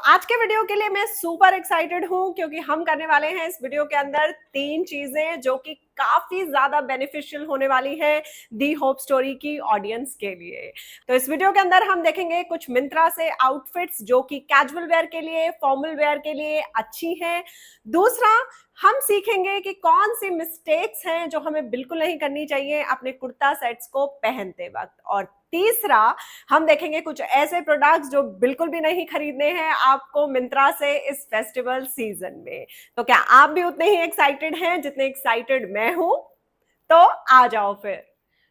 आज के वीडियो के लिए मैं सुपर एक्साइटेड हूँ क्योंकि हम करने वाले हैं इस वीडियो के अंदर 3 चीजें जो कि काफी ज्यादा बेनिफिशियल होने वाली है दी होप स्टोरी की ऑडियंस के लिए। तो इस वीडियो के अंदर हम देखेंगे कुछ मिंत्रा से आउटफिट्स जो कि कैजुअल वेयर के लिए, फॉर्मल वेयर के लिए अच्छी हैं। दूसरा, हम सीखेंगे कि कौन सी मिस्टेक्स हैं जो हमें बिल्कुल नहीं करनी चाहिए अपने कुर्ता सेट्स को पहनते वक्त। और तीसरा, हम देखेंगे कुछ ऐसे प्रोडक्ट्स जो बिल्कुल भी नहीं खरीदने हैं आपको मिंत्रा से इस फेस्टिवल सीजन में। तो क्या आप भी उतने ही एक्साइटेड हैं जितने एक्साइटेड मैं हूं? तो आ जाओ फिर।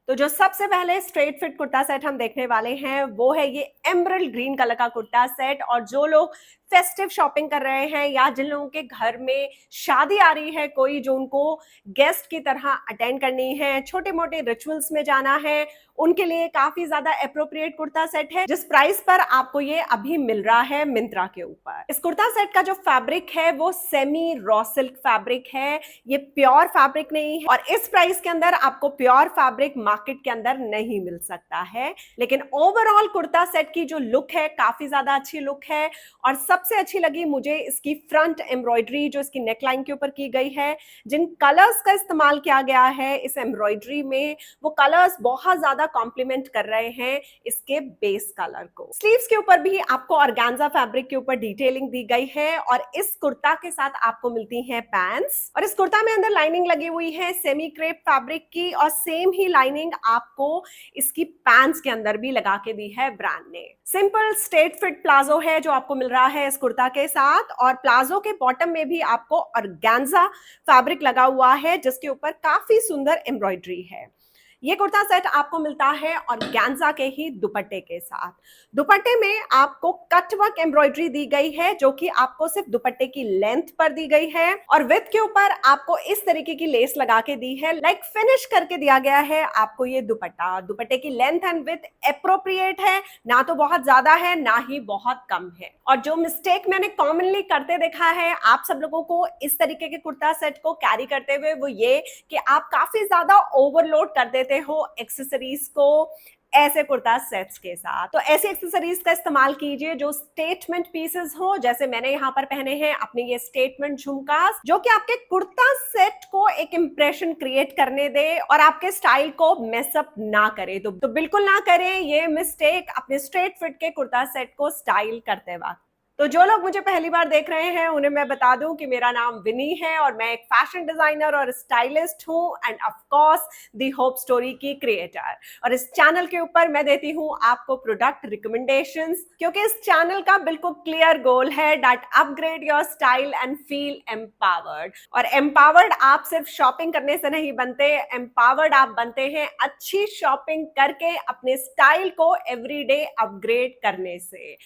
तो जो सबसे पहले स्ट्रेट फिट कुर्ता सेट हम देखने वाले हैं वो है ये एमरल्ड ग्रीन कलर का कुर्ता सेट। और जो लोग फेस्टिव शॉपिंग कर रहे हैं या जिन लोगों के घर में शादी आ रही है, कोई जो उनको गेस्ट की तरह अटेंड करनी है, छोटे मोटे रिचुअल्स में जाना है, उनके लिए काफी ज्यादा एप्रोप्रिएट कुर्ता सेट है जिस प्राइस पर आपको ये अभी मिल रहा है मिंत्रा के ऊपर। इस कुर्ता सेट का जो फैब्रिक है वो सेमी रॉ सिल्क फैब्रिक है, ये प्योर फैब्रिक नहीं है। और इस प्राइस के अंदर आपको प्योर फैब्रिक मार्केट के अंदर नहीं मिल सकता है। लेकिन ओवरऑल कुर्ता सेट की जो लुक है काफी ज्यादा अच्छी लुक है। और सबसे अच्छी लगी मुझे इसकी फ्रंट एम्ब्रॉयडरी जो इसकी नेकलाइन के ऊपर की गई है। जिन कलर्स का इस्तेमाल किया गया है इस एम्ब्रॉयडरी में, वो कलर्स बहुत ज्यादा कॉम्प्लीमेंट कर रहे हैं इसके बेस कलर को। स्लीव्स के ऊपर भी आपको ऑर्गेन्जा फैब्रिक के ऊपर डिटेलिंग दी गई है। और इस कुर्ता के साथ आपको मिलती है पैंट्स। और इस कुर्ता में अंदर लाइनिंग लगी हुई है सेमी क्रेप फैब्रिक की, और सेम ही लाइनिंग आपको इसकी पैंट्स के अंदर भी लगा के दी है ब्रांड ने। सिंपल स्ट्रेट फिट प्लाजो है जो आपको मिल रहा है इस कुर्ता के साथ। और प्लाजो के बॉटम में भी आपको ऑर्गेन्जा फैब्रिक लगा हुआ है जिसके ऊपर काफी सुंदर एम्ब्रॉयडरी है। ये कुर्ता सेट आपको मिलता है ऑर्गेन्जा के ही दुपट्टे के साथ। दुपट्टे में आपको कटवर्क एम्ब्रॉयडरी दी गई है जो कि आपको सिर्फ दुपट्टे की लेंथ पर दी गई है। और विथ के ऊपर आपको इस तरीके की लेस लगा के दी है, लाइक फिनिश करके दिया गया है आपको ये दुपट्टा। दुपट्टे की लेंथ एंड विथ एप्रोप्रिएट है, ना तो बहुत ज्यादा है ना ही बहुत कम है। और जो मिस्टेक मैंने कॉमनली करते देखा है आप सब लोगों को इस तरीके के कुर्ता सेट को कैरी करते हुए, वो ये कि आप काफी ज्यादा ओवरलोड कर देते हो एक्सेसरीज को ऐसे कुर्ता सेट्स के साथ। तो ऐसी एक्सेसरीज का इस्तेमाल कीजिए जो स्टेटमेंट पीसेस हो, जैसे मैंने यहाँ पर पहने हैं अपने ये स्टेटमेंट झुमकास, जो कि आपके कुर्ता सेट को एक इंप्रेशन क्रिएट करने दे और आपके स्टाइल को मेसअप ना करे। तो बिल्कुल ना करें ये मिस्टेक अपने स्ट्रेट फिट के कुर्ता सेट को स्टाइल करते वक्त। तो जो लोग मुझे पहली बार देख रहे हैं उन्हें मैं बता दूं कि मेरा नाम विनी है और मैं एक फैशन डिजाइनर और स्टाइलिस्ट हूं, end of course the hope story की क्रिएटर। और इस चैनल के ऊपर मैं देती हूं आपको प्रोडक्ट रिकमेंडेशंस, क्योंकि इस चैनल का बिल्कुल क्लियर गोल है that upgrade your style and feel empowered. और एम्पावर्ड आप सिर्फ शॉपिंग करने से नहीं बनते, एम्पावर्ड आप बनते हैं अच्छी शॉपिंग करके अपने स्टाइल को एवरीडे अपग्रेड करने से।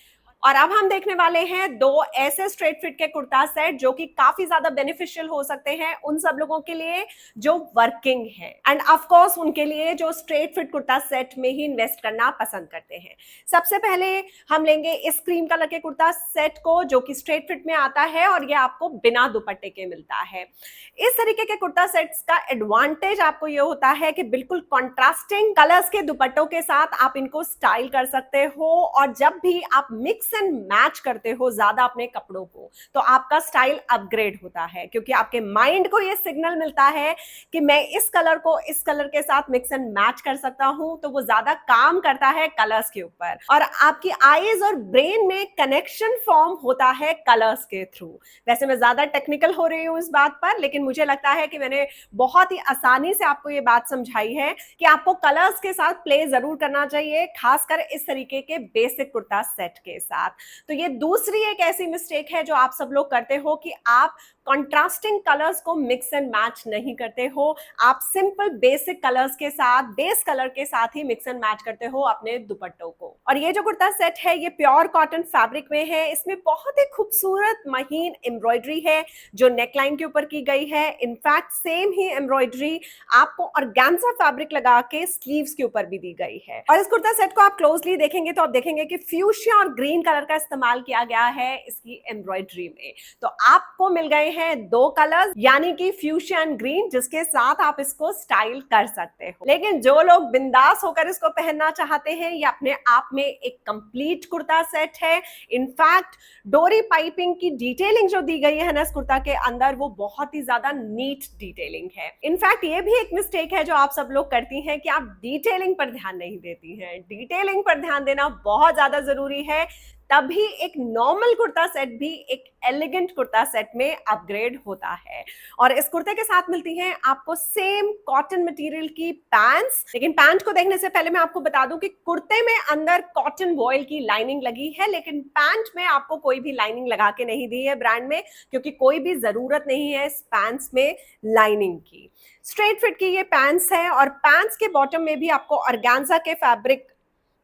और अब हम देखने वाले हैं दो ऐसे स्ट्रेट फिट के कुर्ता सेट जो कि काफी ज्यादा बेनिफिशियल हो सकते हैं उन सब लोगों के लिए जो वर्किंग है, एंड ऑफ कोर्स उनके लिए जो स्ट्रेट फिट कुर्ता सेट में ही इन्वेस्ट करना पसंद करते हैं। सबसे पहले हम लेंगे इस क्रीम कलर के कुर्ता सेट को जो कि स्ट्रेट फिट में आता है और ये आपको बिना दुपट्टे के मिलता है। इस तरीके के कुर्ता सेट्स का एडवांटेज आपको ये होता है कि बिल्कुल कॉन्ट्रास्टिंग कलर्स के दुपट्टों के साथ आप इनको स्टाइल कर सकते हो। और जब भी आप मिक्स एंड मैच करते हो ज्यादा अपने कपड़ों को, तो आपका स्टाइल अपग्रेड होता है, क्योंकि आपके माइंड को ये सिग्नल मिलता है कि मैं इस कलर को इस कलर के साथ मिक्स एंड मैच कर सकता हूं। तो वो ज्यादा काम करता है कलर्स के ऊपर, और आपकी आईज और ब्रेन में कनेक्शन फॉर्म होता है कलर्स के थ्रू। वैसे मैं ज्यादा टेक्निकल हो रही हूँ इस बात पर, लेकिन मुझे लगता है कि मैंने बहुत ही आसानी से आपको ये बात समझाई है कि आपको कलर्स के साथ प्ले जरूर करना चाहिए, खासकर इस तरीके के बेसिक कुर्ता सेट के साथ। तो ये दूसरी एक ऐसी मिस्टेक है जो आप सब लोग करते हो कि आप कंट्रास्टिंग कलर्स को मिक्स एंड मैच नहीं करते हो। आप सिंपल बेसिक कलर्स के साथ, बेस कलर के साथ ही मिक्स एंड मैच करते हो अपने दुपट्टों को। और ये जो कुर्ता सेट है ये प्योर कॉटन फैब्रिक में है। इसमें बहुत ही खूबसूरत महीन एम्ब्रॉयडरी है जो नेकलाइन के ऊपर की गई है। इनफैक्ट सेम ही एम्ब्रॉयडरी आपको ऑर्गेन्जा फैब्रिक लगा के स्लीव्स के ऊपर भी दी गई है। और इस कुर्ता सेट को आप क्लोजली देखेंगे तो आप देखेंगे कि फ्यूशिया और ग्रीन कलर का इस्तेमाल किया गया है इसकी एम्ब्रॉयडरी में। तो आपको मिल गए हैं 2 कलर्स, यानी कि फ्यूशियन ग्रीन, जिसके साथ आप इसको स्टाइल कर सकते हो। लेकिन जो लोग बिंदास होकर इसको पहनना चाहते हैं, ये अपने आप में एक कंप्लीट कुर्ता सेट है। इनफैक्ट डोरी पाइपिंग की डिटेलिंग जो दी गई है ना इस कुर्ता के अंदर, वो बहुत ही ज्यादा नीट डिटेलिंग है। इनफैक्ट ये भी एक मिस्टेक है जो आप सब लोग करती हैं कि आप डिटेलिंग पर ध्यान नहीं देती हैं। डिटेलिंग पर ध्यान देना बहुत ज्यादा जरूरी है, तभी एक नॉर्मल कुर्ता सेट भी एक एलिगेंट कुर्ता सेट में अपग्रेड होता है। और इस कुर्ते के साथ मिलती हैं आपको सेम कॉटन मटेरियल की पैंट्स। लेकिन पैंट को देखने से पहले मैं आपको बता दूं कि कुर्ते में अंदर कॉटन वॉयल की लाइनिंग लगी है, लेकिन पैंट में आपको कोई भी लाइनिंग लगा के नहीं दी है ब्रांड में, क्योंकि कोई भी जरूरत नहीं है इस पैंट्स में लाइनिंग की। स्ट्रेट फिट की ये पैंट्स है और पैंट्स के बॉटम में भी आपको ऑर्गेन्जा के फैब्रिक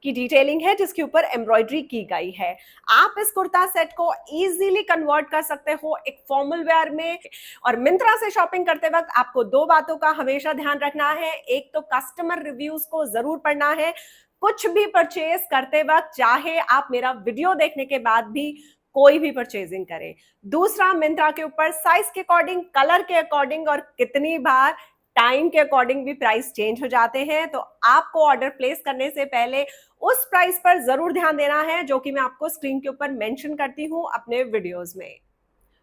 की डिटेलिंग है जिसके ऊपर एम्ब्रॉयडरी की गई है। आप इस कुर्ता सेट को इजीली कन्वर्ट कर सकते हो एक फॉर्मल वेयर में। और मिंत्रा से शॉपिंग करते वक्त आपको 2 बातों का हमेशा ध्यान रखना है। एक तो कस्टमर रिव्यूज को जरूर पढ़ना है कुछ भी परचेज करते वक्त, चाहे आप मेरा वीडियो देखने के बाद भी कोई भी परचेजिंग करें। दूसरा, मिंत्रा के ऊपर साइज के अकॉर्डिंग, कलर के अकॉर्डिंग और कितनी बार टाइम के अकॉर्डिंग भी प्राइस चेंज हो जाते हैं। तो आपको ऑर्डर प्लेस करने से पहले उस प्राइस पर जरूर ध्यान देना है जो कि मैं आपको स्क्रीन के ऊपर मेंशन करती हूं अपने वीडियोस में।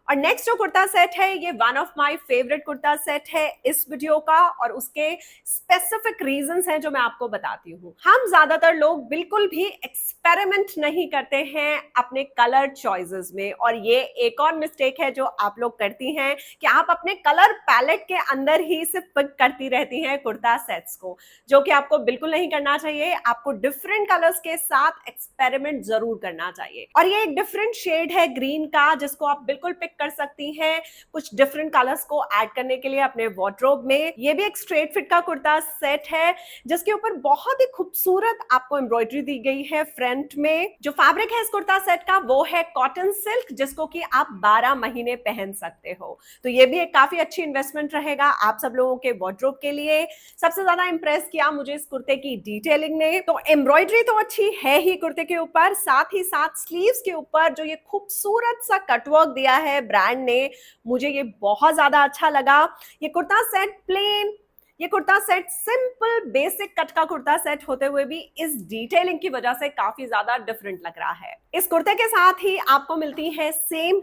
और नेक्स्ट जो कुर्ता सेट है, ये one of my favourite kurta set है इस वीडियो का, और उसके स्पेसिफिक रीजंस हैं जो मैं आपको बताती हूँ। हम ज्यादातर लोग बिल्कुल भी एक्सपेरिमेंट नहीं करते हैं अपने कलर चॉइसेस में, और ये एक और मिस्टेक है जो आप लोग करती हैं कि आप अपने कलर पैलेट के अंदर ही सिर्फ पिक करती रहती हैं कुर्ता सेट्स को, जो कि आपको बिल्कुल नहीं करना चाहिए। आपको डिफरेंट कलर्स के साथ एक्सपेरिमेंट जरूर करना चाहिए। और ये एक डिफरेंट शेड है ग्रीन का, जिसको आप बिल्कुल पिक कर सकती हैं कुछ डिफरेंट कलर्स को ऐड करने के लिए अपने वार्डरोब में। ये भी एक स्ट्रेट फिट का कुर्ता सेट है जिसके ऊपर बहुत ही खूबसूरत आपको एम्ब्रॉयडरी दी गई है फ्रंट में। जो फैब्रिक है इस कुर्ता सेट का वो है कॉटन सिल्क, जिसको कि आप 12 महीने पहन सकते हो। तो ये भी एक काफी अच्छी इन्वेस्टमेंट रहेगा आप सब लोगों के वार्डरोब के लिए। सबसे ज्यादा इंप्रेस किया मुझे इस कुर्ते की डिटेलिंग ने। तो एम्ब्रॉयडरी तो अच्छी है ही कुर्ते के ऊपर, साथ ही साथ स्लीव्स के ऊपर जो ये खूबसूरत सा कटवर्क दिया है ब्रांड ने, मुझे ये बहुत ज्यादा अच्छा लगा। ये कुर्ता सेट प्लेन, ये kurta set simple basic cut का कुर्ता सेट होते हुए भी इस डिटेलिंग की वजह से काफी ज्यादा डिफरेंट लग रहा है। इस कुर्ते के साथ ही आपको मिलती है सेम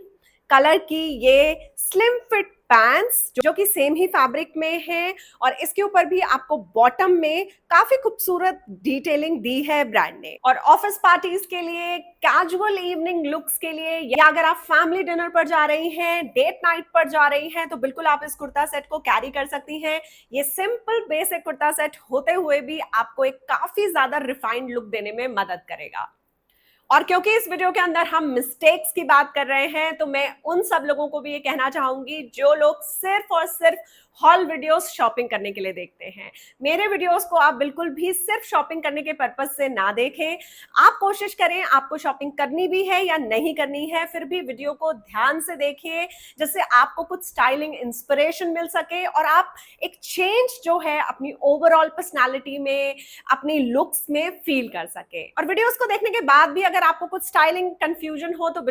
कलर की ये स्लिम फिट पैंट्स जो कि सेम ही फैब्रिक में है, और इसके ऊपर भी आपको बॉटम में काफी खूबसूरत डिटेलिंग दी है ब्रांड ने। और ऑफिस पार्टीज के लिए, कैजुअल इवनिंग लुक्स के लिए, या अगर आप फैमिली डिनर पर जा रही हैं, डेट नाइट पर जा रही हैं, तो बिल्कुल आप इस कुर्ता सेट को कैरी कर सकती हैं। ये सिंपल बेसिक कुर्ता सेट होते हुए भी आपको एक काफी ज्यादा रिफाइंड लुक देने में मदद करेगा। और क्योंकि इस वीडियो के अंदर हम मिस्टेक्स की बात कर रहे हैं, तो मैं उन सब लोगों को भी ये कहना चाहूंगी जो लोग सिर्फ और सिर्फ हॉल वीडियोस शॉपिंग करने के लिए देखते हैं। मेरे वीडियोस को आप बिल्कुल भी सिर्फ शॉपिंग करने के पर्पस से ना देखें। आप कोशिश करें, आपको शॉपिंग करनी भी है या नहीं करनी है, फिर भी वीडियो को ध्यान से देखिए, जिससे आपको कुछ स्टाइलिंग इंस्पिरेशन मिल सके और आप एक चेंज जो है अपनी ओवरऑल पर्सनालिटी में, अपनी लुक्स में फील कर सके। और वीडियोस को देखने के बाद भी अगर आपको कुछ स्टाइलिंग कंफ्यूजन हो तो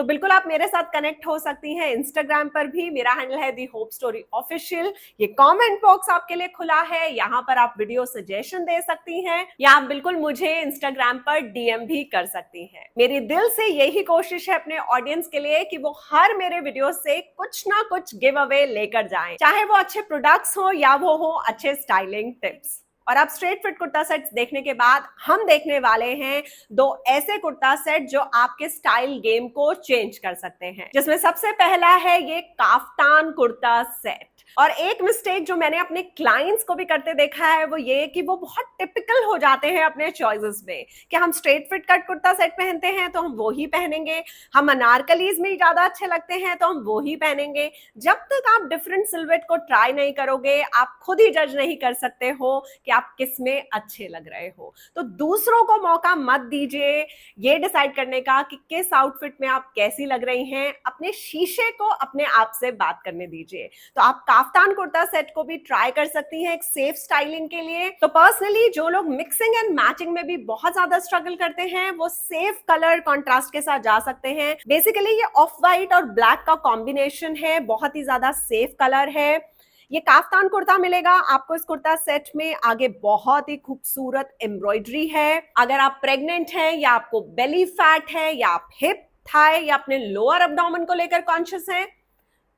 बिल्कुल आप मेरे साथ कनेक्ट हो सकती हैं। इंस्टाग्राम पर भी मेरा हैंडल है दी होप स्टोरी ऑफिशियल। ये कमेंट बॉक्स आपके लिए खुला है, यहाँ पर आप वीडियो सजेशन दे सकती हैं, या आप बिल्कुल मुझे इंस्टाग्राम पर डीएम भी कर सकती हैं। मेरी दिल से यही कोशिश है अपने ऑडियंस के लिए कि वो हर मेरे वीडियो से कुछ ना कुछ गिव अवे लेकर जाएं, चाहे वो अच्छे प्रोडक्ट्स हो या वो हो अच्छे स्टाइलिंग टिप्स। और अब स्ट्रेट फिट कुर्ता सेट्स देखने के बाद हम देखने वाले हैं 2 ऐसे कुर्ता सेट जो आपके स्टाइल गेम को चेंज कर सकते हैं, जिसमें सबसे पहला है ये काफ्तान कुर्ता सेट। और एक मिस्टेक जो मैंने अपने क्लाइंट्स को भी करते देखा है वो ये कि वो बहुत टिपिकल हो जाते हैं अपने चॉइसेस में, कि हम straight fit cut kurta set पहनते हैं तो हम वो ही पहनेंगे, हम अनारकलीज में ज्यादा अच्छे लगते हैं तो हम वो ही पहनेंगे। जब तक आप डिफरेंट सिलवेट को ट्राई नहीं करोगे, आप खुद ही जज नहीं कर सकते हो कि आप किस में अच्छे लग रहे हो। तो दूसरों को मौका मत दीजिए ये डिसाइड करने का कि किस आउटफिट में आप कैसी लग रही हैं। अपने शीशे को अपने आप से बात करने दीजिए, तो आप काफ्तान कुर्ता सेट को भी ट्राई कर सकती हैं एक सेफ स्टाइलिंग के लिए। तो पर्सनली जो लोग मिक्सिंग एंड मैचिंग में भी बहुत ज्यादा स्ट्रगल करते हैं वो सेफ कलर कॉन्ट्रास्ट के साथ जा सकते हैं। बेसिकली ये ऑफ व्हाइट और ब्लैक का कॉम्बिनेशन है, बहुत ही ज्यादा सेफ कलर है। ये काफ्तान कुर्ता मिलेगा आपको इस कुर्ता सेट में। आगे बहुत ही खूबसूरत एम्ब्रॉयडरी है। अगर आप प्रेग्नेंट हैं या आपको बेली फैट है या आप हिप थाई या अपने लोअर एब्डोमेन को लेकर कॉन्शियस हैं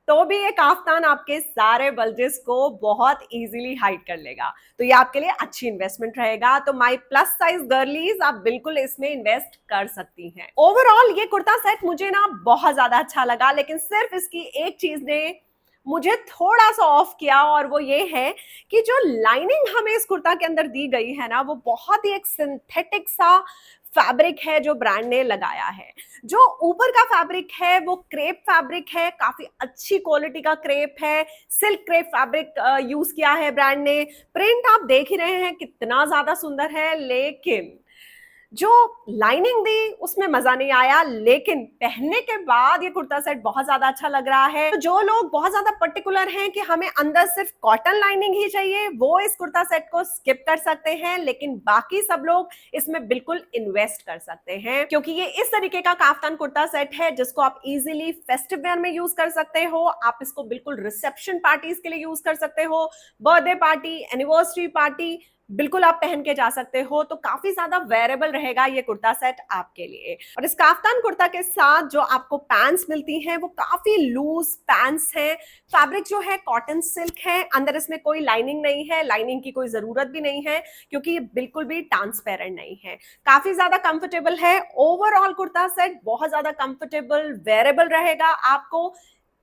तो भी ये काफ्तान आपके सारे बल्जेस को बहुत इजीली हाइड कर लेगा। तो ये आपके लिए अच्छी इन्वेस्टमेंट रहेगा। तो माय प्लस साइज गर्लीज आप बिल्कुल इसमें इन्वेस्ट कर सकती हैं। ओवरऑल ये कुर्ता सेट मुझे ना बहुत ज्यादा अच्छा लगा, लेकिन सिर्फ इसकी एक चीज ने मुझे थोड़ा सा ऑफ किया और वो ये है कि जो लाइनिंग हमें इस कुर्ता के अंदर दी गई है ना वो बहुत ही एक सिंथेटिक सा फैब्रिक है जो ब्रांड ने लगाया है। जो ऊपर का फैब्रिक है वो क्रेप फैब्रिक है, काफी अच्छी क्वालिटी का क्रेप है, सिल्क क्रेप फैब्रिक यूज किया है ब्रांड ने। प्रिंट आप देख ही रहे हैं कितना ज्यादा सुंदर है, लेकिन जो लाइनिंग दी उसमें मजा नहीं आया। लेकिन पहनने के बाद ये कुर्ता सेट बहुत ज्यादा अच्छा लग रहा है। तो जो लोग बहुत ज्यादा पर्टिकुलर हैं कि हमें अंदर सिर्फ कॉटन लाइनिंग ही चाहिए वो इस कुर्ता सेट को स्किप कर सकते हैं, लेकिन बाकी सब लोग इसमें बिल्कुल इन्वेस्ट कर सकते हैं क्योंकि ये इस तरीके का काफ्तान कुर्ता सेट है जिसको आप इजीली फेस्टिव वेयर में यूज कर सकते हो। आप इसको बिल्कुल रिसेप्शन पार्टीज के लिए यूज कर सकते हो, बर्थडे पार्टी, एनिवर्सरी पार्टी बिल्कुल आप पहन के जा सकते हो। तो काफी ज्यादा वेयरेबल रहेगा ये कुर्ता सेट आपके लिए। और इस काफ्तान कुर्ता के साथ जो आपको पैंट्स मिलती हैं वो काफी लूज पैंट्स हैं। फैब्रिक जो है कॉटन सिल्क है, अंदर इसमें कोई लाइनिंग नहीं है, लाइनिंग की कोई जरूरत भी नहीं है क्योंकि ये बिल्कुल भी ट्रांसपेरेंट नहीं है। काफी ज्यादा कंफर्टेबल है। ओवरऑल कुर्ता सेट बहुत ज्यादा कंफर्टेबल वेयरेबल रहेगा आपको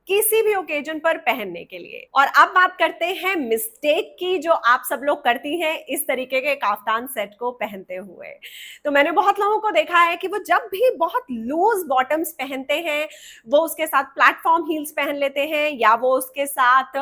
किसी भी ओकेजन पर पहनने के लिए। और अब बात करते हैं मिस्टेक की जो आप सब लोग करती हैं इस तरीके के काफ्तान सेट को पहनते हुए। तो मैंने बहुत लोगों को देखा है कि वो जब भी बहुत लूज बॉटम्स पहनते हैं वो उसके साथ प्लेटफॉर्म हील्स पहन लेते हैं या वो उसके साथ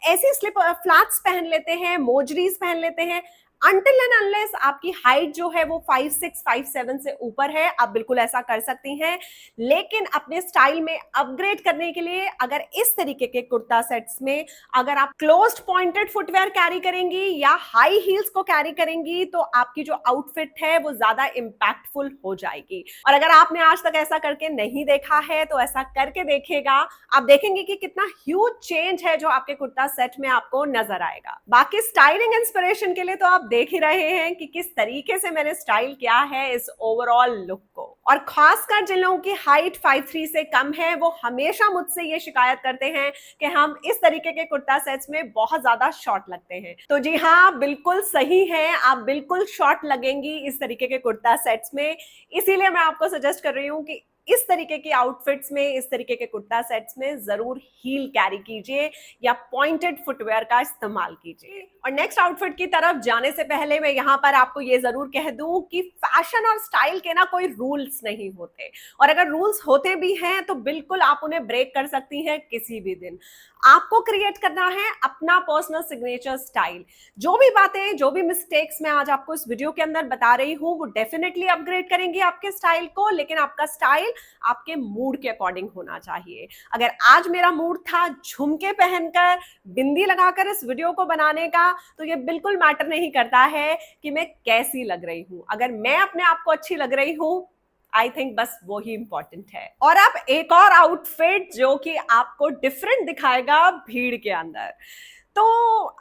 ऐसी स्लिप फ्लैट्स पहन लेते हैं, मोजरीज पहन लेते हैं। अनटिल एंड अनलेस आपकी हाइट जो है वो 5'6", 5'7" से ऊपर है आप बिल्कुल ऐसा कर सकती हैं। लेकिन अपने स्टाइल में अपग्रेड करने के लिए अगर इस तरीके के कुर्ता सेट्स में अगर आप क्लोज्ड पॉइंटेड फुटवेयर कैरी करेंगी या हाई हील्स को कैरी करेंगी तो आपकी जो आउटफिट है वो ज्यादा इंपैक्टफुल हो जाएगी। और अगर आपने आज तक ऐसा करके नहीं देखा है तो ऐसा करके देखेगा, आप देखेंगे कि कितना ह्यूज चेंज है जो आपके कुर्ता सेट में आपको नजर आएगा। बाकी स्टाइलिंग इंस्पिरेशन के लिए तो आप देख ही रहे हैं कि किस तरीके से मैंने स्टाइल किया है इस ओवरऑल लुक को। और खासकर जिन लोगों की हाइट 5'3" से कम है वो हमेशा मुझसे ये शिकायत करते हैं कि हम इस तरीके के कुर्ता सेट्स में बहुत ज्यादा शॉर्ट लगते हैं। तो जी हाँ, बिल्कुल सही है, आप बिल्कुल शॉर्ट लगेंगी इस तरीके के कुर्ता सेट्स में। इसीलिए मैं आपको सजेस्ट कर रही हूँ कि इस तरीके की आउटफिट्स में, इस तरीके के कुर्ता सेट्स में जरूर हील कैरी कीजिए या पॉइंटेड फुटवेयर का इस्तेमाल कीजिए। और नेक्स्ट आउटफिट की तरफ जाने से पहले मैं यहाँ पर आपको ये जरूर कह दूं कि फैशन और स्टाइल के ना कोई रूल्स नहीं होते, और अगर रूल्स होते भी हैं तो बिल्कुल आप उन्हें ब्रेक कर सकती हैं किसी भी दिन। आपको क्रिएट करना है अपना पर्सनल सिग्नेचर स्टाइल। जो भी बातें, जो भी मिस्टेक्स मैं आज आपको इस वीडियो के अंदर बता रही हूँ वो डेफिनेटली अपग्रेड करेंगे आपके स्टाइल को, लेकिन आपका स्टाइल आपके मूड के अकॉर्डिंग होना चाहिए। अगर आज मेरा मूड था झुमके पहनकर, बिंदी लगाकर इस वीडियो को बनाने का, तो ये बिल्कुल मैटर नहीं करता है कि मैं कैसी लग रही हूं। अगर मैं अपने आप को अच्छी लग रही हूं, आई थिंक बस वो ही इंपॉर्टेंट है। और अब एक और आउटफिट जो कि आपको डिफरेंट दिखाएगा भीड़ के अंदर। तो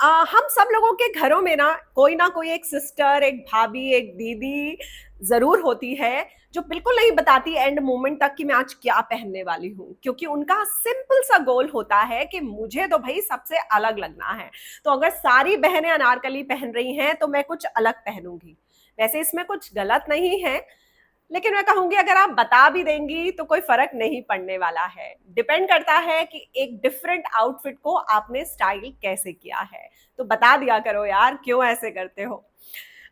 हम सब लोगों के घरों में ना कोई एक सिस्टर, एक भाभी, एक दीदी जरूर होती है जो बिल्कुल नहीं बताती एंड मोमेंट तक कि मैं आज क्या पहनने वाली हूँ, क्योंकि उनका सिंपल सा गोल होता है कि मुझे तो भाई सबसे अलग लगना है। तो अगर सारी बहनें अनारकली पहन रही हैं तो मैं कुछ अलग पहनूंगी। वैसे इसमें कुछ गलत नहीं है, लेकिन मैं कहूंगी अगर आप बता भी देंगी तो कोई फर्क नहीं पड़ने वाला है। डिपेंड करता है कि एक डिफरेंट आउटफिट को आपने स्टाइल कैसे किया है। तो बता दिया करो यार, क्यों ऐसे करते हो।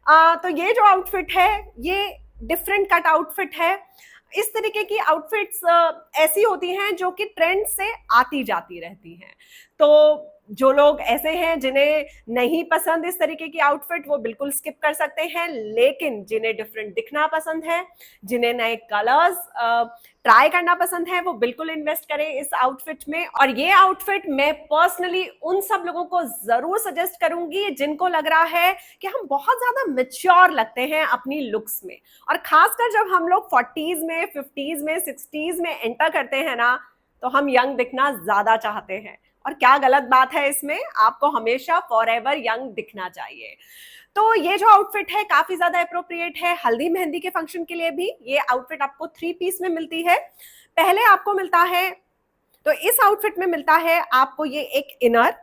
तो ये जो आउटफिट है ये डिफरेंट कट आउटफिट है। इस तरीके की आउटफिट्स ऐसी होती हैं जो कि ट्रेंड से आती जाती रहती हैं। तो जो लोग ऐसे हैं जिन्हें नहीं पसंद इस तरीके की आउटफिट, वो बिल्कुल स्किप कर सकते हैं। लेकिन जिन्हें डिफरेंट दिखना पसंद है, जिन्हें नए कलर्स ट्राई करना पसंद है, वो बिल्कुल इन्वेस्ट करें इस आउटफिट में। और ये आउटफिट मैं पर्सनली उन सब लोगों को जरूर सजेस्ट करूंगी जिनको लग रहा है कि हम बहुत ज्यादा मैच्योर लगते हैं अपनी लुक्स में, और खासकर जब हम लोग 40s में, 50s में, 60s में एंटर करते हैं ना, तो हम यंग दिखना ज्यादा चाहते हैं। और क्या गलत बात है इसमें, आपको हमेशा फॉरएवर यंग दिखना चाहिए। तो ये जो आउटफिट है काफी ज्यादा अप्रोप्रिएट है हल्दी मेहंदी के फंक्शन के लिए भी। ये आउटफिट आपको 3 पीस में मिलती है। पहले आपको मिलता है, तो इस आउटफिट में मिलता है आपको ये एक इनर,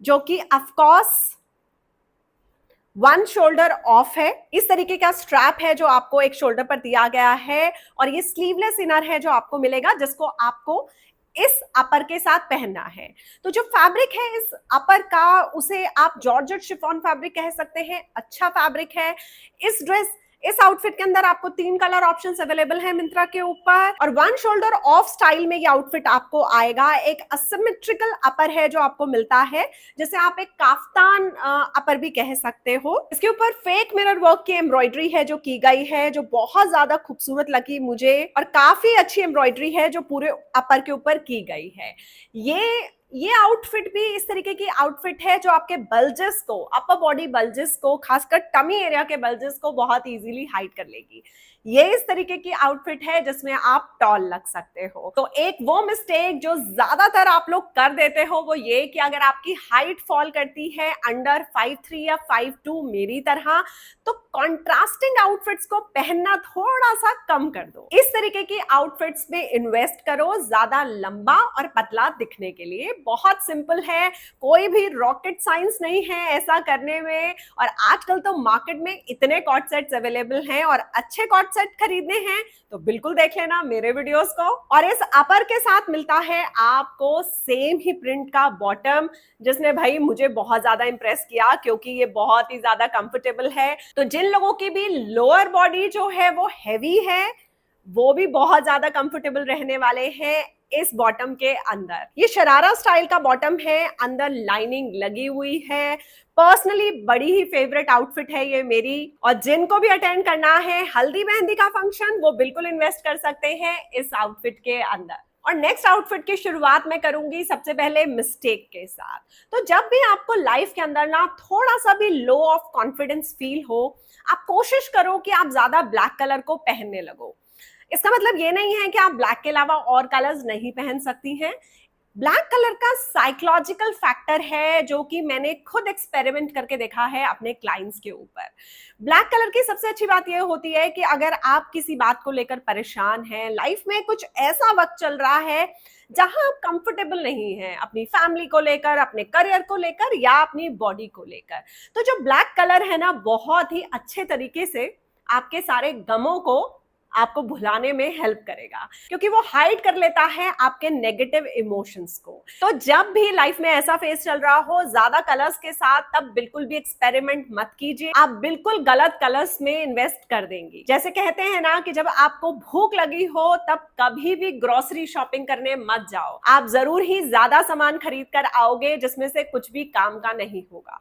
जो कि ऑफकोर्स 1 शोल्डर ऑफ है। इस तरीके का स्ट्रैप है जो आपको एक शोल्डर पर दिया गया है, और ये स्लीवलेस इनर है जो आपको मिलेगा, जिसको आपको इस अपर के साथ पहनना है। तो जो फैब्रिक है इस अपर का, उसे आप जॉर्जेट शिफॉन फैब्रिक कह सकते हैं। अच्छा फैब्रिक है। इस आउटफिट के अंदर आपको 3 कलर ऑप्शंस अवेलेबल हैं मिंत्रा के ऊपर, और 1 शोल्डर ऑफ स्टाइल में ये आउटफिट आपको आएगा। एक असिमेट्रिकल अपर है जो आपको मिलता है, जैसे आप एक काफ्तान अपर भी कह सकते हो। इसके ऊपर फेक मिरर वर्क की एम्ब्रॉयडरी है जो की गई है, जो बहुत ज्यादा खूबसूरत लगी मुझे, और काफी अच्छी एम्ब्रॉयडरी है जो पूरे अपर के ऊपर की गई है। ये आउटफिट भी इस तरीके की आउटफिट है जो आपके बल्जेस को, अपर बॉडी बल्जेस को, खासकर टमी एरिया के बल्जेस को बहुत इजीली हाइड कर लेगी। ये इस तरीके की आउटफिट है जिसमें आप टॉल लग सकते हो। तो एक वो मिस्टेक जो ज्यादातर आप लोग कर देते हो, वो ये कि अगर आपकी हाइट फॉल करती है अंडर 5'3" या 5'2" मेरी तरह, तो कॉन्ट्रास्टिंग आउटफिट्स को पहनना थोड़ा सा कम कर दो। इस तरीके की आउटफिट्स में इन्वेस्ट करो ज्यादा लंबा और पतला दिखने के लिए। बहुत सिंपल है, कोई भी रॉकेट साइंस नहीं है ऐसा करने में। और आजकल तो मार्केट में इतने कॉट सेट्स अवेलेबल हैं, और अच्छे कॉट सेट खरीदने हैं तो बिल्कुल देख लेना मेरे वीडियोस को। और इस अपर के साथ मिलता है आपको सेम ही प्रिंट का बॉटम, जिसने भाई मुझे बहुत ज्यादा इंप्रेस किया, क्योंकि ये बहुत ही ज्यादा कंफर्टेबल है। तो जिन लोगों की भी लोअर बॉडी जो है वो हैवी है, वो भी बहुत ज्यादा कंफर्टेबल रहने वाले हैं इस बॉटम के अंदर। ये शरारा स्टाइल का बॉटम है, अंदर लाइनिंग लगी हुई है। पर्सनली बड़ी ही फेवरेट आउटफिट है ये मेरी, और जिनको भी अटेंड करना है हल्दी मेहंदी का फंक्शन, वो बिल्कुल इन्वेस्ट कर सकते हैं इस आउटफिट के अंदर। और नेक्स्ट आउटफिट की शुरुआत मैं करूंगी सबसे पहले मिस्टेक के साथ। तो जब भी आपको लाइफ के अंदर ना थोड़ा सा भी लो ऑफ कॉन्फिडेंस फील हो, आप कोशिश करो कि आप ज्यादा ब्लैक कलर को पहनने लगो। इसका मतलब ये नहीं है कि आप ब्लैक के अलावा और कलर्स नहीं पहन सकती हैं। ब्लैक कलर का साइकोलॉजिकल फैक्टर है जो कि मैंने खुद एक्सपेरिमेंट करके देखा है अपने क्लाइंट्स के ऊपर। ब्लैक कलर की सबसे अच्छी बात यह होती है कि अगर आप किसी बात को लेकर परेशान हैं, लाइफ में कुछ ऐसा वक्त चल रहा है जहां आप कंफर्टेबल नहीं हैं अपनी फैमिली को लेकर, अपने करियर को लेकर, या अपनी बॉडी को लेकर, तो जो ब्लैक कलर है ना, बहुत ही अच्छे तरीके से आपके सारे गमों को आपको भुलाने में हेल्प करेगा, क्योंकि वो हाइड कर लेता है आपके नेगेटिव इमोशंस को। तो जब भी लाइफ में ऐसा फेस चल रहा हो ज्यादा कलर्स के साथ, तब बिल्कुल भी एक्सपेरिमेंट मत कीजिए। आप बिल्कुल गलत कलर्स में इन्वेस्ट कर देंगी। जैसे कहते हैं ना कि जब आपको भूख लगी हो तब कभी भी ग्रोसरी शॉपिंग करने मत जाओ। आप जरूर ही ज्यादा सामान खरीद कर आओगे जिसमें से कुछ भी काम का नहीं होगा।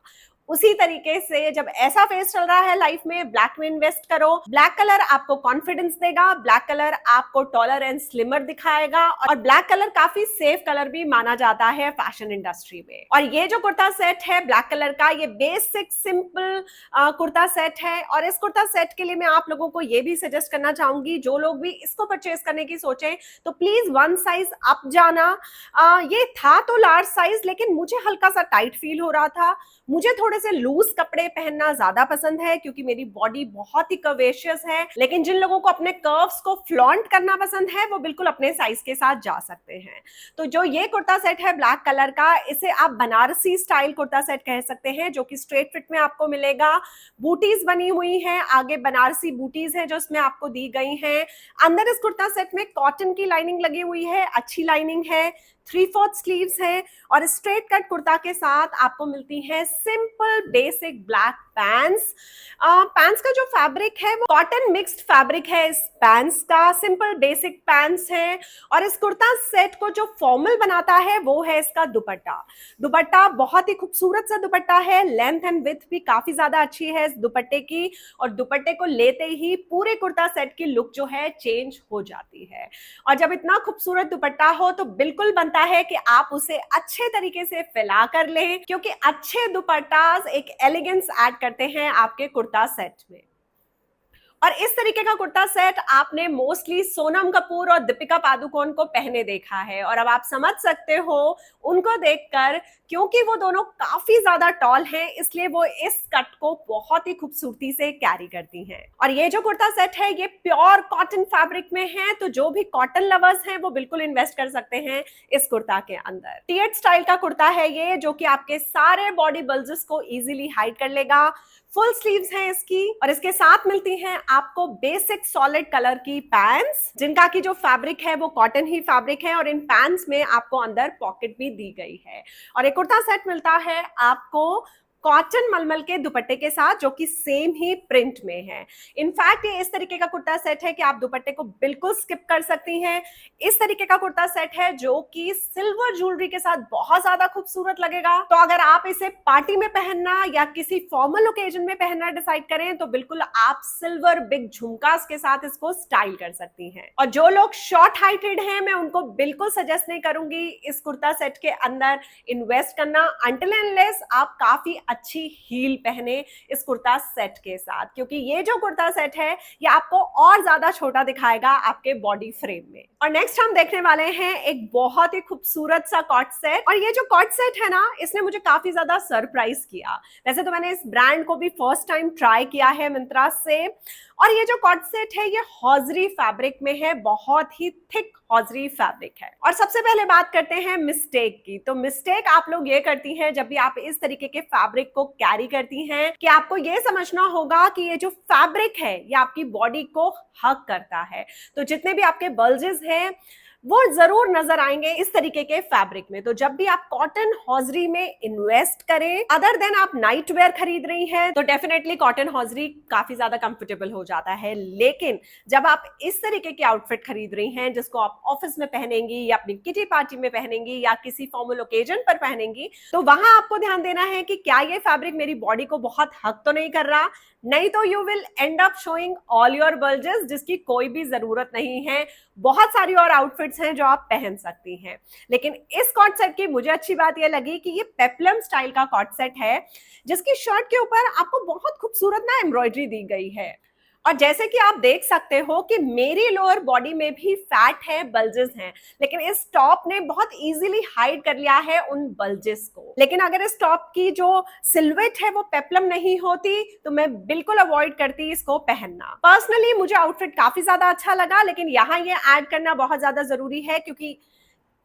उसी तरीके से जब ऐसा फेस चल रहा है लाइफ में, ब्लैक में इन्वेस्ट करो। ब्लैक कलर आपको कॉन्फिडेंस देगा, ब्लैक कलर आपको टॉलर एंड स्लिमर दिखाएगा, और ब्लैक कलर काफी सेफ कलर भी माना जाता है फैशन इंडस्ट्री में। और ये जो कुर्ता सेट है ब्लैक कलर का, ये बेसिक सिंपल कुर्ता सेट है। और इस कुर्ता सेट के लिए मैं आप लोगों को ये भी सजेस्ट करना चाहूंगी, जो लोग भी इसको परचेज करने की सोचें तो प्लीज 1 साइज अप जाना। ये था तो लार्ज साइज, लेकिन मुझे हल्का सा टाइट फील हो रहा था। मुझे थोड़े से लूज कपड़े पहनना ज्यादा पसंद है क्योंकि मेरी बॉडी बहुत ही कर्वेशियस है। लेकिन जिन लोगों को अपने कर्व्स को फ्लॉन्ट करना पसंद है, वो बिल्कुल अपने साइज के साथ जा सकते हैं। तो जो ये कुर्ता सेट है ब्लैक कलर का, इसे आप बनारसी स्टाइल कुर्ता सेट कह सकते हैं, जो कि स्ट्रेट फिट में आपको मिलेगा। बूटीज बनी हुई हैं, आगे बनारसी बूटीज हैं जो इसमें आपको दी गई हैं। अंदर इस कुर्ता सेट में कॉटन की लाइनिंग लगी हुई है, अच्छी लाइनिंग है। 3/4 स्लीव्स हैं और स्ट्रेट कट कुर्ता के साथ आपको मिलती है simple basic black pants. Pants का जो फैब्रिक है वो कॉटन मिक्स्ड फैब्रिक है। इस पैंट्स का सिंपल बेसिक पैंट्स है और इस कुर्ता सेट को जो फॉर्मल बनाता है वो है इसका दुपट्टा। दुपट्टा बहुत ही खूबसूरत सा दुपट्टा है, लेंथ एंड विड्थ भी काफी ज्यादा अच्छी है इस दुपट्टे की और दुपट्टे को लेते ही पूरे कुर्ता सेट की लुक जो है चेंज हो जाती है। और जब इतना खूबसूरत दुपट्टा हो तो बिल्कुल बनता है कि आप उसे अच्छे तरीके से फैला कर लें, क्योंकि अच्छे दुपट्टास एक एलिगेंस ऐड करते हैं आपके कुर्ता सेट में। और इस तरीके का कुर्ता सेट आपने मोस्टली सोनम कपूर और दीपिका पादुकोण को पहने देखा है और अब आप समझ सकते हो उनको देखकर, क्योंकि वो दोनों काफी ज्यादा टॉल हैं इसलिए वो इस कट को बहुत ही खूबसूरती से कैरी करती हैं। और ये जो कुर्ता सेट है ये प्योर कॉटन फैब्रिक में है, तो जो भी कॉटन लवर्स हैं वो बिल्कुल इन्वेस्ट कर सकते हैं इस कुर्ता के अंदर। टियट स्टाइल का कुर्ता है ये, जो कि आपके सारे बॉडी बल्जेस को इजीली हाइड कर लेगा। फुल स्लीव्स हैं इसकी और इसके साथ मिलती हैं आपको बेसिक सॉलिड कलर की पैंट्स, जिनका की जो फैब्रिक है वो कॉटन ही फैब्रिक है और इन पैंट्स में आपको अंदर पॉकेट भी दी गई है। और एक कुर्ता सेट मिलता है आपको कॉटन मलमल के दुपट्टे के साथ, जो कि सेम ही प्रिंट में है। इनफैक्ट ये इस तरीके का कुर्ता सेट है कि आप दुपट्टे को बिल्कुल स्किप कर सकती हैं। इस तरीके का कुर्ता सेट है जो कि सिल्वर ज्वेलरी के साथ बहुत ज्यादा खूबसूरत लगेगा। तो अगर आप इसे पार्टी में पहनना या किसी फॉर्मल ओकेजन में पहनना डिसाइड करें तो बिल्कुल आप सिल्वर बिग झुमकास के साथ इसको स्टाइल कर सकती हैं। और जो लोग शॉर्ट हाइटेड हैं मैं उनको बिल्कुल सजेस्ट नहीं करूंगी इस कुर्ता सेट के अंदर इन्वेस्ट करना अनटिल एंड अनलेस आप काफी अच्छी हील पहने इस कुर्ता सेट के साथ, क्योंकि ये जो कुर्ता सेट है ये आपको और ज्यादा छोटा दिखाएगा आपके बॉडी फ्रेम में। और नेक्स्ट हम देखने वाले हैं एक बहुत ही खूबसूरत सा कॉट सेट, और ये जो कॉट सेट है ना इसने मुझे काफी ज्यादा सरप्राइज किया। वैसे तो मैंने इस ब्रांड को भी फर्स्ट टाइम ट्राई किया है मिंत्रा से, और ये जो कॉट सेट है ये हॉजरी फैब्रिक में है, बहुत ही थिक हॉजरी फैब्रिक है। और सबसे पहले बात करते हैं मिस्टेक की। तो मिस्टेक आप लोग ये करती हैं जब भी आप इस तरीके के फैब्रिक को कैरी करती हैं कि आपको ये समझना होगा कि ये जो फैब्रिक है ये आपकी बॉडी को हग करता है। तो जितने भी आपके बल्जेस हैं वो जरूर नजर आएंगे इस तरीके के फैब्रिक में। तो जब भी आप कॉटन हॉजरी में इन्वेस्ट करें, अदर देन आप नाइट वेयर खरीद रही हैं, तो डेफिनेटली कॉटन हॉजरी काफी ज्यादा कंफर्टेबल हो जाता है। लेकिन जब आप इस तरीके की आउटफिट खरीद रही हैं जिसको आप ऑफिस में पहनेंगी या अपनी किटी पार्टी में पहनेंगी या किसी फॉर्मल ओकेजन पर पहनेंगी, तो वहां आपको ध्यान देना है कि क्या ये फैब्रिक मेरी बॉडी को बहुत हग तो नहीं कर रहा, नहीं तो you will and up showing all your bulges, जिसकी कोई भी जरूरत नहीं है। बहुत सारी और आउटफिट्स हैं जो आप पहन सकती हैं। लेकिन इस कॉट सेट की मुझे अच्छी बात यह लगी कि ये पेप्लम स्टाइल का कॉट सेट है, जिसकी शर्ट के ऊपर आपको बहुत खूबसूरत ना एम्ब्रॉयडरी दी गई है। और जैसे कि आप देख सकते हो कि मेरी लोअर बॉडी में भी फैट है, बल्जेस हैं, लेकिन इस टॉप ने बहुत इजीली हाइड कर लिया है उन बल्जेस को। लेकिन अगर इस टॉप की जो सिलवेट है वो पेप्लम नहीं होती तो मैं बिल्कुल अवॉइड करती इसको पहनना। पर्सनली मुझे आउटफिट काफी ज्यादा अच्छा लगा, लेकिन यहाँ ये ऐड करना बहुत ज्यादा जरूरी है क्योंकि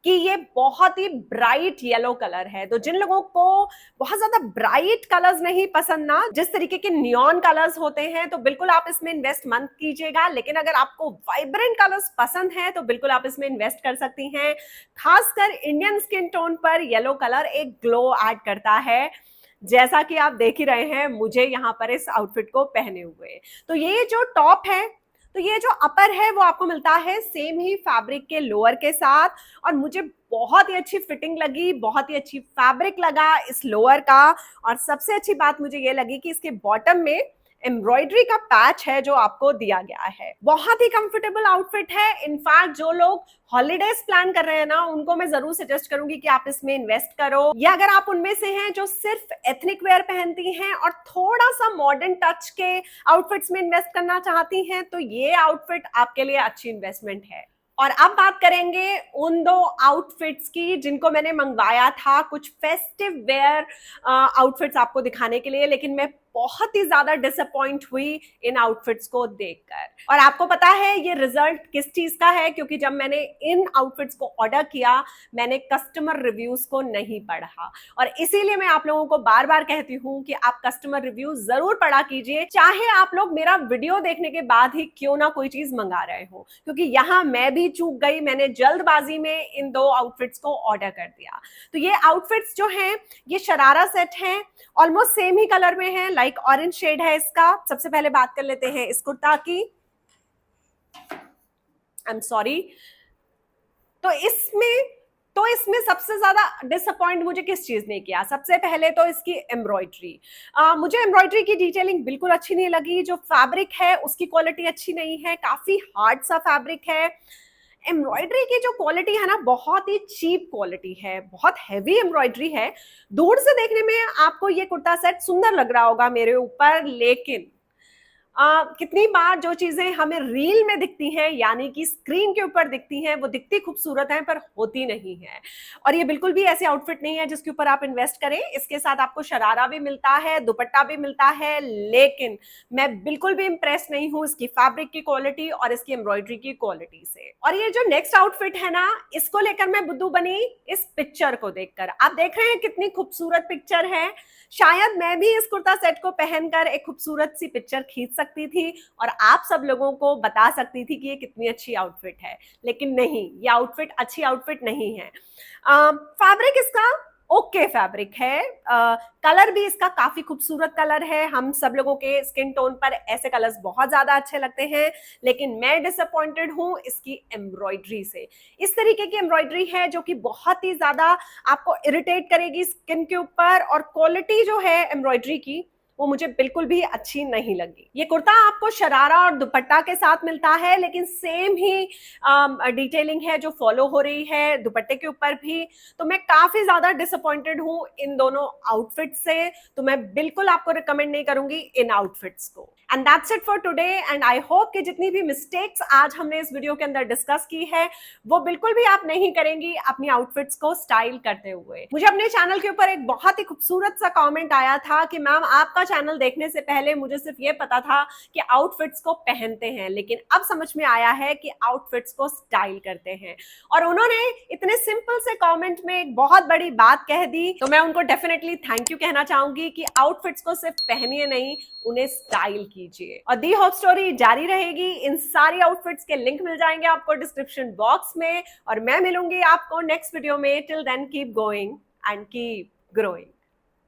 ये बहुत ही ब्राइट येलो कलर है। तो जिन लोगों को बहुत ज्यादा ब्राइट कलर्स नहीं पसंद ना, जिस तरीके के नियॉन कलर्स होते हैं, तो बिल्कुल आप इसमें इन्वेस्ट मत कीजिएगा। लेकिन अगर आपको वाइब्रेंट कलर्स पसंद है तो बिल्कुल आप इसमें इन्वेस्ट कर सकती हैं। खासकर इंडियन स्किन टोन पर येलो कलर एक ग्लो ऐड करता है, जैसा कि आप देख ही रहे हैं मुझे यहाँ पर इस आउटफिट को पहने हुए। तो ये जो टॉप है, तो ये जो अपर है वो आपको मिलता है सेम ही फैब्रिक के लोअर के साथ, और मुझे बहुत ही अच्छी फिटिंग लगी, बहुत ही अच्छी फैब्रिक लगा इस लोअर का। और सबसे अच्छी बात मुझे ये लगी कि इसके बॉटम में एम्ब्रॉयडरी का पैच है जो आपको दिया गया है। बहुत ही कंफर्टेबल आउटफिट है। इनफैक्ट जो लोग हॉलीडेज प्लान कर रहे हैं ना, उनको मैं जरूर सजेस्ट करूंगी कि आप इसमें इन्वेस्ट करो। या अगर आप उनमें से हैं जो सिर्फ एथनिक वेयर पहनती हैं और थोड़ा सा मॉडर्न टच के आउटफिट्स में इन्वेस्ट करना चाहती हैं, तो ये आउटफिट आपके लिए अच्छी इन्वेस्टमेंट है। और अब बात करेंगे उन दो आउटफिट्स की जिनको मैंने मंगवाया था, कुछ फेस्टिव वेयर आउटफिट्स आपको दिखाने के लिए। लेकिन मैं बहुत ही ज्यादा डिसअपॉइंट हुई इन आउटफिट्स को देखकर। और आपको पता है ये रिजल्ट किस चीज का है, क्योंकि जब मैंने इन आउटफिट्स को ऑर्डर किया मैंने कस्टमर रिव्यूज को नहीं पढ़ा, और इसीलिए मैं आप लोगों को बार बार कहती हूँ कि आप कस्टमर रिव्यू जरूर पढ़ा कीजिए, चाहे आप लोग मेरा वीडियो देखने के बाद ही क्यों ना कोई चीज मंगा रहे हो। क्योंकि यहाँ मैं भी चूक गई, मैंने जल्दबाजी में इन 2 आउटफिट्स को ऑर्डर कर दिया। तो ये आउटफिट्स जो हैं ये शरारा सेट हैं, ऑलमोस्ट सेम ही कलर में है, लाइक ऑरेंज शेड है इसका। सबसे पहले बात कर लेते हैं इस कुर्ता की। I am sorry. तो इसमें सबसे ज्यादा डिसअपॉइंट मुझे किस चीज ने किया? सबसे पहले तो इसकी एम्ब्रॉयडरी। मुझे एम्ब्रॉयडरी की डिटेलिंग बिल्कुल अच्छी नहीं लगी। जो फैब्रिक है उसकी क्वालिटी अच्छी नहीं है, काफी हार्ड सा फैब्रिक है। एम्ब्रॉयडरी की जो क्वालिटी है ना, बहुत ही चीप क्वालिटी है, बहुत हैवी एम्ब्रॉयडरी है। दूर से देखने में आपको ये कुर्ता सेट सुंदर लग रहा होगा मेरे ऊपर, लेकिन कितनी बार जो चीजें हमें रील में दिखती हैं, यानी कि स्क्रीन के ऊपर दिखती हैं, वो दिखती खूबसूरत हैं पर होती नहीं है। और ये बिल्कुल भी ऐसी आउटफिट नहीं है जिसके ऊपर आप इन्वेस्ट करें। इसके साथ आपको शरारा भी मिलता है, दुपट्टा भी मिलता है, लेकिन मैं बिल्कुल भी इंप्रेस नहीं हूं इसकी फैब्रिक की क्वालिटी और इसकी एम्ब्रॉयडरी की क्वालिटी से। और ये जो नेक्स्ट आउटफिट है ना, इसको लेकर मैं बुद्धू बनी इस पिक्चर को देखकर। आप देख रहे हैं कितनी खूबसूरत पिक्चर है। शायद मैं भी इस कुर्ता सेट को पहनकर एक खूबसूरत सी पिक्चर खींच सकती थी और आप सब लोगों को बता सकती थी कि ये कितनी अच्छी आउटफिट है, लेकिन नहीं, ये आउटफिट अच्छी आउटफिट नहीं है। फैब्रिक इसका ओके फैब्रिक है, कलर भी इसका काफी खूबसूरत कलर है। हम सब लोगों के स्किन टोन पर ऐसे कलर्स बहुत ज्यादा अच्छे लगते हैं, लेकिन मैं डिसअपॉइंटेड हूं इसकी एम्ब्रॉयडरी से। इस तरीके की एम्ब्रॉयडरी है जो कि बहुत ही ज्यादा आपको इरिटेट करेगी स्किन के ऊपर, और क्वालिटी जो है एम्ब्रॉयडरी की वो मुझे बिल्कुल भी अच्छी नहीं लगी। ये कुर्ता आपको शरारा और दुपट्टा के साथ मिलता है, लेकिन सेम ही डिटेलिंग है जो फॉलो हो रही है दुपट्टे के ऊपर भी। तो मैं काफी ज्यादा डिसअपॉइंटेड हूं इन दोनों आउटफिट से। तो मैं बिल्कुल आपको रिकमेंड नहीं करूंगी इन आउटफिट्स को। And that's it for today. And I hope कि जितनी भी मिस्टेक्स आज हमने इस वीडियो के अंदर डिस्कस की है वो बिल्कुल भी आप नहीं करेंगी अपनी आउटफिट्स को स्टाइल करते हुए। मुझे अपने चैनल के ऊपर एक बहुत ही खूबसूरत सा कमेंट आया था कि मैम आपका चैनल देखने से पहले मुझे सिर्फ ये पता था कि आउटफिट्स को पहनते हैं, लेकिन अब समझ में आया है कि आउटफिट्स को स्टाइल करते हैं। और उन्होंने इतने सिंपल से कमेंट में एक बहुत बड़ी बात कह दी, तो मैं उनको डेफिनेटली थैंक यू कहना चाहूंगी कि आउटफिट्स को सिर्फ पहनिए नहीं, उन्हें स्टाइल कीजिए। और दी होप स्टोरी जारी रहेगी। इन सारी आउटफिट्स के लिंक मिल जाएंगे आपको डिस्क्रिप्शन बॉक्स में, और मैं मिलूंगी आपको नेक्स्ट वीडियो में। Till then keep going and keep growing.